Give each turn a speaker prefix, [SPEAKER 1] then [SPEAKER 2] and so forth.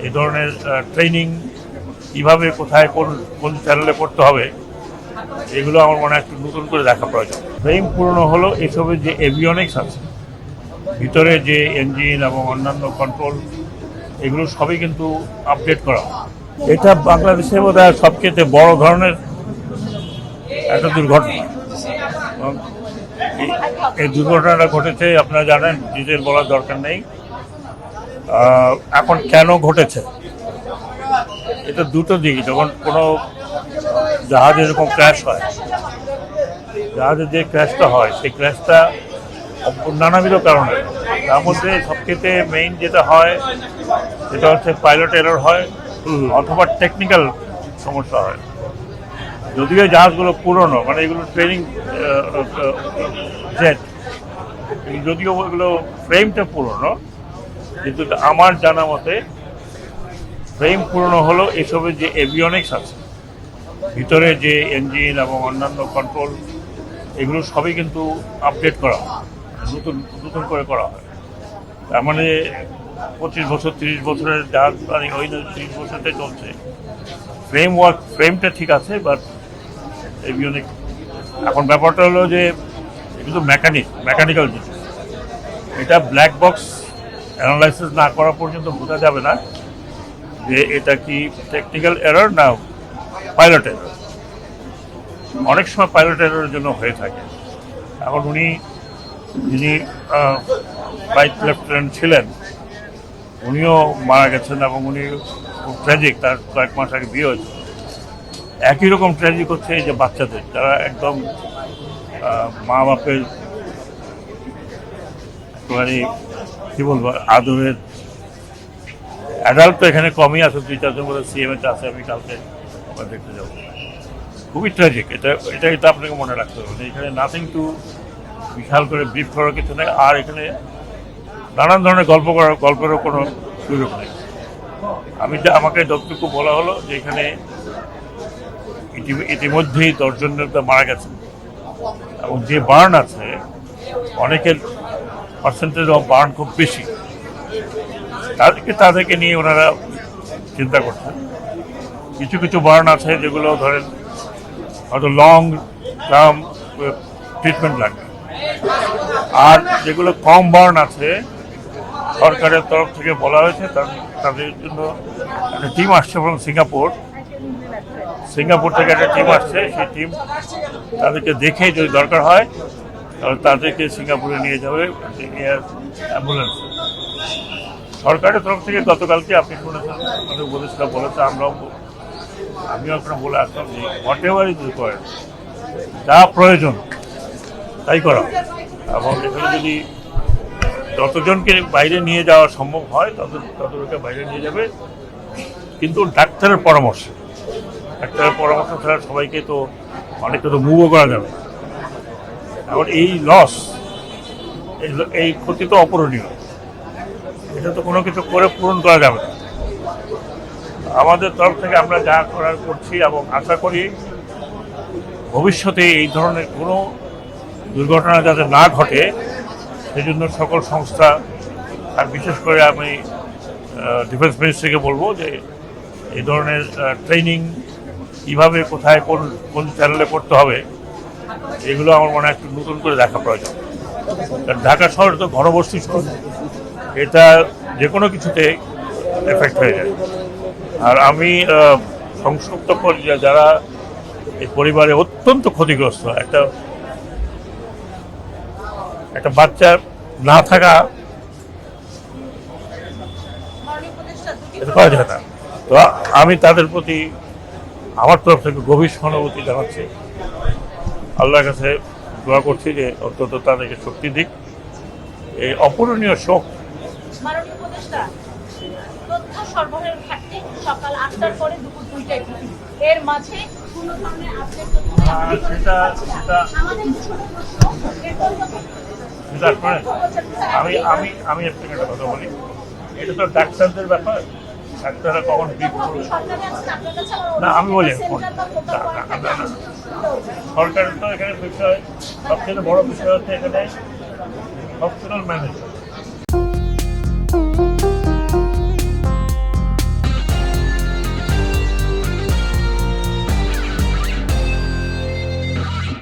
[SPEAKER 1] এই ধরনের ট্রেনিং কীভাবে কোথায় কোন কোন চ্যানেলে করতে হবে এগুলো আমার মনে হয় একটু নতুন করে দেখা প্রয়োজন। ফ্রেম পুরনো হলো এসবের যে এভিয়নিক্স আছে, ভিতরে যে ইঞ্জিন এবং অন্যান্য কন্ট্রোল, এগুলো সবই কিন্তু আপডেট করা। এটা বাংলাদেশের বোধহয় সবচেয়ে বড় ধরনের একটা দুর্ঘটনা। এই দুর্ঘটনাটা ঘটেছে আপনারা জানেন, ডিটেল বলার দরকার নেই। এখন কেন ঘটেছে, এটা দুটো দিক। যখন কোনো জাহাজ এরকম ক্র্যাশ হয়, জাহাজের যে ক্র্যাশটা হয় সেই ক্র্যাশটা নানাবিধ কারণে, তার মধ্যে সবচেয়ে মেইন যেটা হয় সেটা হচ্ছে পাইলট এরর হয় অথবা টেকনিক্যাল সমস্যা হয়। যদিও জাহাজগুলো পুরনো, মানে এগুলো ট্রেনিং জেট, যদিও এগুলো ফ্রেমটা পুরনো, কিন্তু আমার জানা মতে ফ্রেম পুরনো হলো এসবের যে এভিয়নিক্স আছে, ভিতরে যে ইঞ্জিন এবং অন্যান্য কন্ট্রোল, এগুলো সবই কিন্তু আপডেট করা হয়, নতুন নতুন করে করা হয়। তার মানে 25 বছর 30 বছরের জাহাজ, মানে ওই 30 বছরটাই চলছে। ফ্রেমটা ঠিক আছে, বাট এভিয়নিক। এখন ব্যাপারটা হলো যে কিন্তু মেকানিক্যাল জিনিস, এটা ব্ল্যাক বক্স অ্যানালাইসিস না করা পর্যন্ত বোঝা যাবে না যে এটা কি টেকনিক্যাল এরর না পাইলট এরর। অনেক সময় পাইলট এররের জন্য হয়ে থাকে। এখন যিনি ফ্লাইট লেফটেন্যান্ট ছিলেন, উনিও মারা গেছেন এবং উনি খুব ট্র্যাজিক, তার কয়েক মাস আগে বিয়ে হয়েছে। একই রকম ট্র্যাজিক হচ্ছে এই যে বাচ্চাদের, যারা একদম মা বাপের একেবারে কী বলবো আদরের। অ্যাডাল্ট তো এখানে কমই আছে, 2-4 বলে সিএমএতে আছে, আমি কালকে ওখানে দেখতে যাবো। খুবই ট্র্যাজিক এটা আপনাকে মনে রাখতে হবে। এখানে নাথিং টু বিশাল করে ব্রিফ করার কিছু নেই, আর এখানে নানান ধরনের গল্পেরও কোনো সুযোগ নেই। আমাকে যতটুকু বলা হলো যে এখানে ইতিমধ্যেই 10 জন মারা গেছে, এবং যে বার্ন আছে অনেকের পার্সেন্টেজ অফ বার্ন খুব বেশি, তাদেরকে নিয়ে ওনারা চিন্তা করছেন। কিছু কিছু বার্ন আছে যেগুলো ধরেন হয়তো লং টার্ম ট্রিটমেন্ট লাগবে, আর যেগুলো কম বার্ন আছে সরকারের তরফ থেকে বলা হয়েছে তাদের জন্য একটা টিম আসছে এবং সিঙ্গাপুর থেকে একটা টিম আসছে। সেই টিম তাদেরকে দেখে যদি দরকার হয় তাহলে তাদেরকে সিঙ্গাপুরে নিয়ে যাবে এয়ার অ্যাম্বুলেন্স। সরকারের তরফ থেকে গতকালকে আপনি শুনেছেন, আমাদের উপদেষ্টা বলেছে, আমিও আপনার বলে আসলাম যে হোয়াট এভার ইজ রিকোয়ার্ড, যা প্রয়োজন তাই করা। এবং এখানে যদি যতজনকে বাইরে নিয়ে যাওয়া সম্ভব হয় ততজনকে বাইরে নিয়ে যাবে, কিন্তু ডাক্তারের পরামর্শ ছাড়া সবাইকে তো অনেকটা তো মুভও করা যাবে। এখন এই লস, এই ক্ষতি তো অপূরণীয়, এটা তো কোনো কিছু করে পূরণ করা যাবে না। আমাদের তরফ থেকে আমরা যা করার করছি, এবং আশা করি ভবিষ্যতে এই ধরনের কোনো দুর্ঘটনা যাতে না ঘটে সেজন্য সকল সংস্থা, আর বিশেষ করে আমি ডিফেন্স মিনিস্ট্রিকে বলবো যে এই ধরনের ট্রেনিং কীভাবে কোথায় কোন চ্যানেলে করতে হবে এগুলো আমার মনে হয় একটু নতুন করে দেখা প্রয়োজন। কারণ ঢাকা শহর তো ঘনবসতি শহর, এটা যে কোনো কিছুতে এফেক্ট হয়ে যায়। আর আমি সংশ্লিষ্ট পর্যায়ে যারা এই পরিবারে অত্যন্ত ক্ষতিগ্রস্ত, একটা বাচ্চার না থাকা এটা করা যায় না। তো আমি তাদের প্রতি আমার তরফ থেকে গভীর সহানুভূতি জানাচ্ছি। আল্লাহর কাছে দোয়া করছি যে অন্তত তাদেরকে শক্তি দিক। এই অপূরণীয় শোক।
[SPEAKER 2] তথ্য সরবরাহের ঘাটতি, সকাল 8টার পরে দুপুর 2টায় এর মাঝে কোনো ধরনের আপডেট
[SPEAKER 1] আমি আপনাকে একটা কথা বলি, এটা তো ডাক্তারদের ব্যাপার, ডাক্তাররা কখন না আমি বলি সরকারের তো এখানে বিষয়, সবচেয়ে বড় বিষয় হচ্ছে এখানে হসপিটাল ম্যানেজমেন্ট।